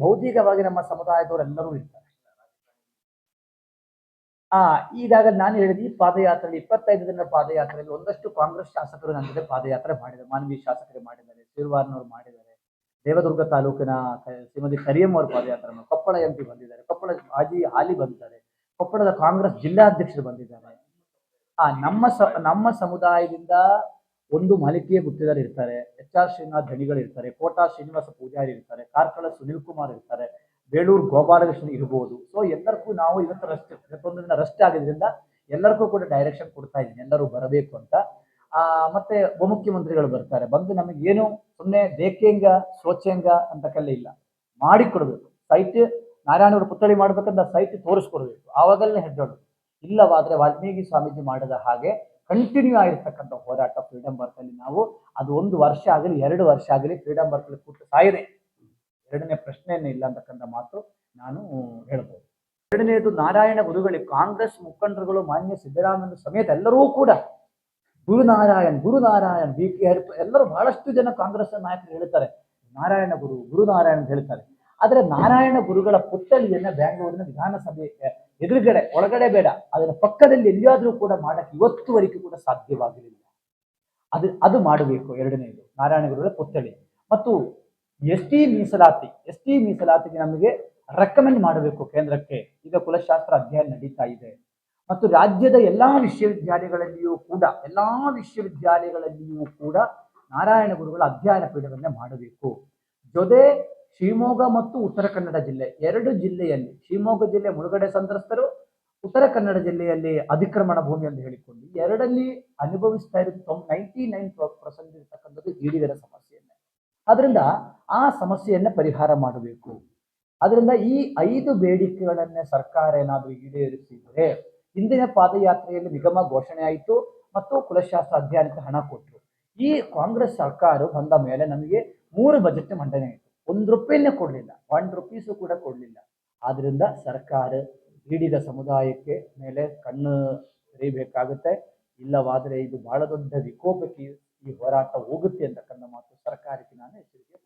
ಭೌತಿಕವಾಗಿ ನಮ್ಮ ಸಮುದಾಯದವರೆಲ್ಲರೂ ಇರ್ತಾರೆ. ಈಗಾಗಲೇ ನಾನು ಹೇಳಿದ ಈ ಪಾದಯಾತ್ರೆಯಲ್ಲಿ 25 ದಿನದ ಪಾದಯಾತ್ರೆಯಲ್ಲಿ ಒಂದಷ್ಟು ಕಾಂಗ್ರೆಸ್ ಶಾಸಕರು ನನ್ನ ಜೊತೆ ಪಾದಯಾತ್ರೆ ಮಾಡಿದ್ದಾರೆ. ಮಾನವಿ ಶಾಸಕರು ಮಾಡಿದ್ದಾರೆ, ಶಿರ್ವಾರ್ನವರು ಮಾಡಿದ್ದಾರೆ, ದೇವದುರ್ಗ ತಾಲೂಕಿನ ಶ್ರೀಮತಿ ಕರಿಯಮ್ಮ ಅವರು ಪಾದಯಾತ್ರೆ ಮಾಡಿ, ಕೊಪ್ಪಳ MP ಬಂದಿದ್ದಾರೆ, ಕೊಪ್ಪಳ ಹಾಲಿ ಬಂದಿದ್ದಾರೆ, ಕೊಪ್ಪಳದ ಕಾಂಗ್ರೆಸ್ ಜಿಲ್ಲಾಧ್ಯಕ್ಷರು ಬಂದಿದ್ದಾರೆ. ನಮ್ಮ ಸಮುದಾಯದಿಂದ ಒಂದು ಮಾಲಿಕೆಯ ಗುತ್ತಿದಾರ್ ಇರ್ತಾರೆ, HR ಶ್ರೀನಿವಾಸ್ ಧಣಿಗಳು ಇರ್ತಾರೆ, ಕೋಟಾ ಶ್ರೀನಿವಾಸ ಪೂಜಾರಿ ಇರ್ತಾರೆ, ಕಾರ್ಕಳ ಸುನಿಲ್ ಕುಮಾರ್ ಇರ್ತಾರೆ, ಬೇಳೂರು ಗೋಪಾಲಕೃಷ್ಣ ಇರ್ಬೋದು. ಸೊ ಎಲ್ಲರಿಗೂ ನಾವು ಇವತ್ತೊಂದು ದಿನ ರೆಸ್ಟ್ ಆಗಿದ್ರಿಂದ ಎಲ್ಲರಿಗೂ ಕೂಡ ಡೈರೆಕ್ಷನ್ ಕೊಡ್ತಾ ಇದ್ದೀನಿ, ಎಲ್ಲರೂ ಬರಬೇಕು ಅಂತ. ಮತ್ತೆ ಉಪಮುಖ್ಯಮಂತ್ರಿಗಳು ಬರ್ತಾರೆ, ಬಂದು ನಮಗೆ ಏನು ಸುಮ್ಮನೆ ದೇಖೇಂಗ ಸೋಚೇಂಗ ಅಂತಕ್ಕೆಲ್ಲ ಇಲ್ಲ, ಮಾಡಿಕೊಡ್ಬೇಕು. ಸೈಟ್ ನಾರಾಯಣವರು ಪುತ್ಥಳಿ ಮಾಡ್ಬೇಕಂತ ಸೈಟ್ ತೋರಿಸ್ಕೊಡ್ಬೇಕು, ಆವಾಗಲೇ ಹೆಜ್ಜೋಡು. ಇಲ್ಲವಾದ್ರೆ ವಾಲ್ಮೀಕಿ ಸ್ವಾಮೀಜಿ ಮಾಡಿದ ಹಾಗೆ ಕಂಟಿನ್ಯೂ ಆಗಿರ್ತಕ್ಕಂಥ ಹೋರಾಟ ಫ್ರೀಡಂ ಬರ್ಕ್ ಅಲ್ಲಿ ನಾವು ಅದು 1 ವರ್ಷ ಆಗಲಿ 2 ವರ್ಷ ಆಗಲಿ ಫ್ರೀಡಂ ಬರ್ಕ್ ಅಲ್ಲಿ ಕೂತು ಸಾಯಿದೆ, ಎರಡನೇ ಪ್ರಶ್ನೆಯನ್ನೇ ಇಲ್ಲ ಅಂತಕ್ಕಂಥ ಮಾತು ನಾನು ಹೇಳ್ಬೋದು. ಎರಡನೇದು, ನಾರಾಯಣ ಗುರುಗಳಿಗೆ ಕಾಂಗ್ರೆಸ್ ಮುಖಂಡರುಗಳು ಮಾನ್ಯ ಸಿದ್ದರಾಮಯ್ಯ ಸಮೇತ ಎಲ್ಲರೂ ಕೂಡ ಗುರುನಾರಾಯಣ್ BK ಹರಿಪ್ರಸಾದ್ ಎಲ್ಲರೂ ಬಹಳಷ್ಟು ಜನ ಕಾಂಗ್ರೆಸ್ ನಾಯಕರು ಹೇಳ್ತಾರೆ ಗುರುನಾರಾಯಣ್ ಅಂತ ಹೇಳ್ತಾರೆ. ಆದ್ರೆ ನಾರಾಯಣ ಗುರುಗಳ ಪುತ್ಥಳಿಯನ್ನ ಬೆಂಗಳೂರಿನ ವಿಧಾನಸಭೆ ಎದುರುಗಡೆ, ಒಳಗಡೆ ಬೇಡ, ಅದರ ಪಕ್ಕದಲ್ಲಿ ಎಲ್ಲಿಯಾದ್ರೂ ಕೂಡ ಮಾಡಕ್ಕೆ ಇವತ್ತುವರೆಗೂ ಕೂಡ ಸಾಧ್ಯವಾಗಲಿಲ್ಲ. ಅದು ಮಾಡಬೇಕು. ಎರಡನೇದು ನಾರಾಯಣ ಗುರುಗಳ ಪುತ್ಥಳಿ. ಮತ್ತು ST ಮೀಸಲಾತಿಗೆ ನಮಗೆ ರೆಕಮೆಂಡ್ ಮಾಡಬೇಕು ಕೇಂದ್ರಕ್ಕೆ. ಈಗ ಕುಲಶಾಸ್ತ್ರ ಅಧ್ಯಯನ ನಡೀತಾ ಇದೆ ಮತ್ತು ರಾಜ್ಯದ ಎಲ್ಲಾ ವಿಶ್ವವಿದ್ಯಾಲಯಗಳಲ್ಲಿಯೂ ಕೂಡ ನಾರಾಯಣ ಗುರುಗಳ ಅಧ್ಯಯನ ಪೀಠವನ್ನೇ ಮಾಡಬೇಕು. ಜೊತೆ ಶಿವಮೊಗ್ಗ ಮತ್ತು ಉತ್ತರ ಕನ್ನಡ ಜಿಲ್ಲೆ, 2 ಜಿಲ್ಲೆಯಲ್ಲಿ, ಶಿವಮೊಗ್ಗ ಜಿಲ್ಲೆ ಮುಳುಗಡೆ ಸಂತ್ರಸ್ತರು, ಉತ್ತರ ಕನ್ನಡ ಜಿಲ್ಲೆಯಲ್ಲಿ ಅತಿಕ್ರಮಣ ಭೂಮಿ ಅಂತ ಹೇಳಿಕೊಂಡು ಎರಡಲ್ಲಿ ಅನುಭವಿಸ್ತಾ ಇರೋದು 99% ಇರತಕ್ಕಂಥದ್ದು ಈಡಿಗರ ಸಮಸ್ಯೆಯನ್ನೇ. ಅದರಿಂದ ಆ ಸಮಸ್ಯೆಯನ್ನ ಪರಿಹಾರ ಮಾಡಬೇಕು. ಅದರಿಂದ ಈ 5 ಬೇಡಿಕೆಗಳನ್ನೇ ಸರ್ಕಾರ ಏನಾದರೂ ಈಡೇರಿಸಿದರೆ, ಹಿಂದಿನ ಪಾದಯಾತ್ರೆಯಲ್ಲಿ ನಿಗಮ ಘೋಷಣೆ ಆಯಿತು ಮತ್ತು ಕುಲಶಾಸ್ತ್ರ ಅಧ್ಯಯನಕ್ಕೆ ಹಣ ಕೊಟ್ಟರು. ಈ ಕಾಂಗ್ರೆಸ್ ಸರ್ಕಾರ ಬಂದ ಮೇಲೆ ನಮಗೆ 3 ಬಜೆಟ್ ಮಂಡನೆ ಆಯಿತು, 1 ರೂಪಾಯಿನೇ ಕೊಡಲಿಲ್ಲ, 1 ರೂಪೀಸು ಕೂಡ ಕೊಡಲಿಲ್ಲ. ಆದ್ರಿಂದ ಸರ್ಕಾರ ಈಡಿಗ ಸಮುದಾಯಕ್ಕೆ ಮೇಲೆ ಕಣ್ಣು ತೆರೆಯಬೇಕಾಗುತ್ತೆ. ಇಲ್ಲವಾದರೆ ಇದು ಬಹಳ ದೊಡ್ಡ ವಿಕೋಪಕ್ಕೆ ಈ ಹೋರಾಟ ಹೋಗುತ್ತೆ ಅಂತಕ್ಕಂಥ ಮಾತು ಸರ್ಕಾರಕ್ಕೆ ನಾನು ಎಚ್ಚರಿಕೆ